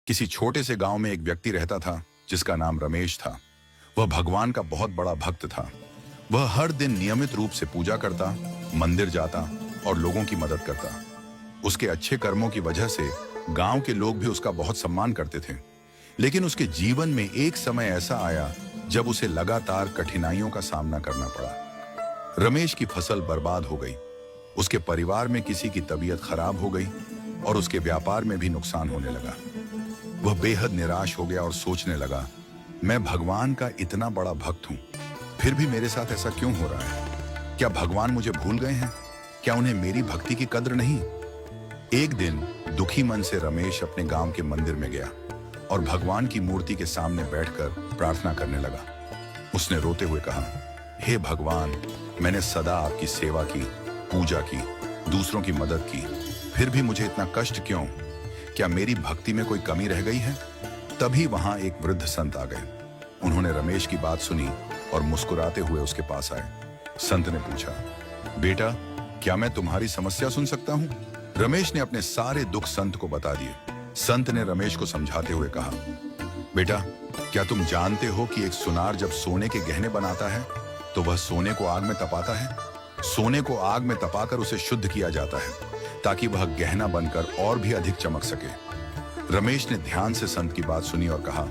किसी छोटे से गांव में एक व्यक्ति रहता था जिसका नाम रमेश था। वह भगवान का बहुत बड़ा भक्त था। वह हर दिन नियमित रूप से पूजा करता, मंदिर जाता और लोगों की मदद करता। उसके अच्छे कर्मों की वजह से गांव के लोग भी उसका बहुत सम्मान करते थे। लेकिन उसके जीवन में एक समय ऐसा आया जब उसे लगातार कठिनाइयों का सामना करना पड़ा। रमेश की फसल बर्बाद हो गई, उसके परिवार में किसी की तबीयत खराब हो गई और उसके व्यापार में भी नुकसान होने लगा। वह बेहद निराश हो गया और सोचने लगा, मैं भगवान का इतना बड़ा भक्त हूं, फिर भी मेरे साथ ऐसा क्यों हो रहा है? क्या भगवान मुझे भूल गए हैं? क्या उन्हें मेरी भक्ति की कद्र नहीं? एक दिन दुखी मन से रमेश अपने गांव के मंदिर में गया और भगवान की मूर्ति के सामने बैठकर प्रार्थना करने लगा। उसने रोते हुए कहा, हे भगवान, मैंने सदा आपकी सेवा की, पूजा की, दूसरों की मदद की, फिर भी मुझे इतना कष्ट क्यों? क्या मेरी भक्ति में कोई कमी रह गई है? तभी वहां एक वृद्ध संत आ गए। उन्होंने रमेश की बात सुनी और मुस्कुराते हुए उसके पास आए। संत ने पूछा, बेटा, क्या मैं तुम्हारी समस्या सुन सकता हूं? रमेश ने अपने सारे दुख संत को बता दिए। संत ने रमेश को समझाते हुए कहा, बेटा, क्या तुम जानते हो कि एक सुनार जब सोने के गहने बनाता है तो वह सोने को आग में तपाता है। सोने को आग में तपाकर उसे शुद्ध किया जाता है ताकि वह गहना बनकर और भी अधिक चमक सके। रमेश ने ध्यान से संत की बात सुनी और कहा,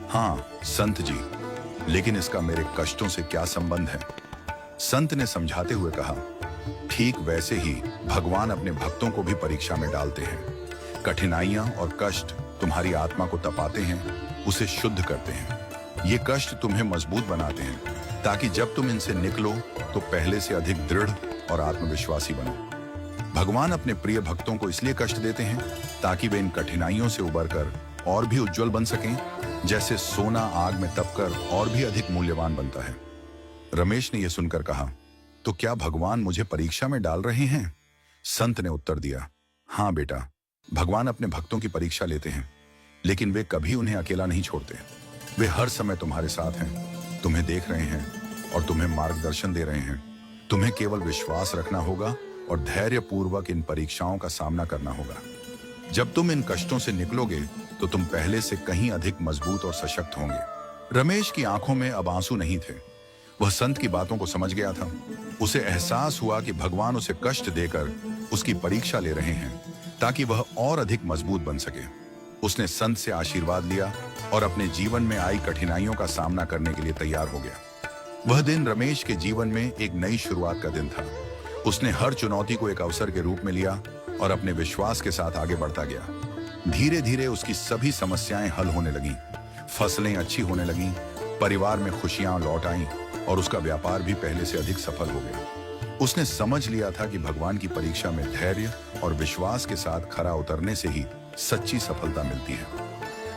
हाँ संत जी, लेकिन इसका मेरे कष्टों से क्या संबंध है? संत ने समझाते हुए कहा, ठीक वैसे ही भगवान अपने भक्तों को भी परीक्षा में डालते हैं। कठिनाइयां और कष्ट तुम्हारी आत्मा को तपाते हैं, उसे शुद्ध करते हैं। ये कष्ट तुम्हें मजबूत बनाते हैं ताकि जब तुम इनसे निकलो तो पहले से अधिक दृढ़ और आत्मविश्वासी बनो। भगवान अपने प्रिय भक्तों को इसलिए कष्ट देते हैं ताकि वे इन कठिनाइयों से उबरकर और भी उज्जवल बन सकें, जैसे सोना आग में तपकर और भी अधिक मूल्यवान बनता है। रमेश ने यह सुनकर कहा, तो क्या भगवान मुझे परीक्षा में डाल रहे हैं? संत ने उत्तर दिया, हाँ बेटा, भगवान अपने भक्तों की परीक्षा लेते हैं, लेकिन वे कभी उन्हें अकेला नहीं छोड़ते। वे हर समय तुम्हारे साथ हैं, तुम्हें देख रहे हैं और तुम्हें मार्गदर्शन दे रहे हैं। तुम्हें केवल विश्वास रखना होगा और धैर्यपूर्वक इन परीक्षाओं का सामना करना होगा। जब तुम इन कष्टों से निकलोगे तो तुम पहले से कहीं अधिक मजबूत और सशक्त होंगे। रमेश की आंखों में अब आंसू नहीं थे। वह संत की बातों को समझ गया था। उसे एहसास हुआ कि भगवान उसे कष्ट देकर उसकी परीक्षा ले रहे हैं ताकि वह और अधिक मजबूत बन सके। उसने संत से आशीर्वाद लिया और अपने जीवन में आई कठिनाइयों का सामना करने के लिए तैयार हो गया। वह दिन रमेश के जीवन में एक नई शुरुआत का दिन था। उसने हर चुनौती को एक अवसर के रूप में लिया और अपने विश्वास के साथ आगे बढ़ता गया। धीरे धीरे उसकी सभी समस्याएं हल होने लगीं, फसलें अच्छी होने लगीं, परिवार में खुशियां लौट आईं और उसका व्यापार भी पहले से अधिक सफल हो गया। उसने समझ लिया था कि भगवान की परीक्षा में धैर्य और विश्वास के साथ खरा उतरने से ही सच्ची सफलता मिलती है।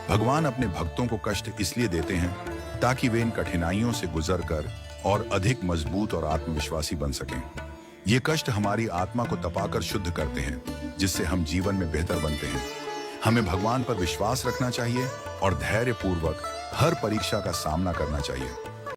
भगवान अपने भक्तों को कष्ट इसलिए देते हैं ताकि वे इन कठिनाइयों से गुजरकर और अधिक मजबूत और आत्मविश्वासी बन सकें। ये कष्ट हमारी आत्मा को तपाकर शुद्ध करते हैं, जिससे हम जीवन में बेहतर बनते हैं। हमें भगवान पर विश्वास रखना चाहिए और धैर्यपूर्वक हर परीक्षा का सामना करना चाहिए।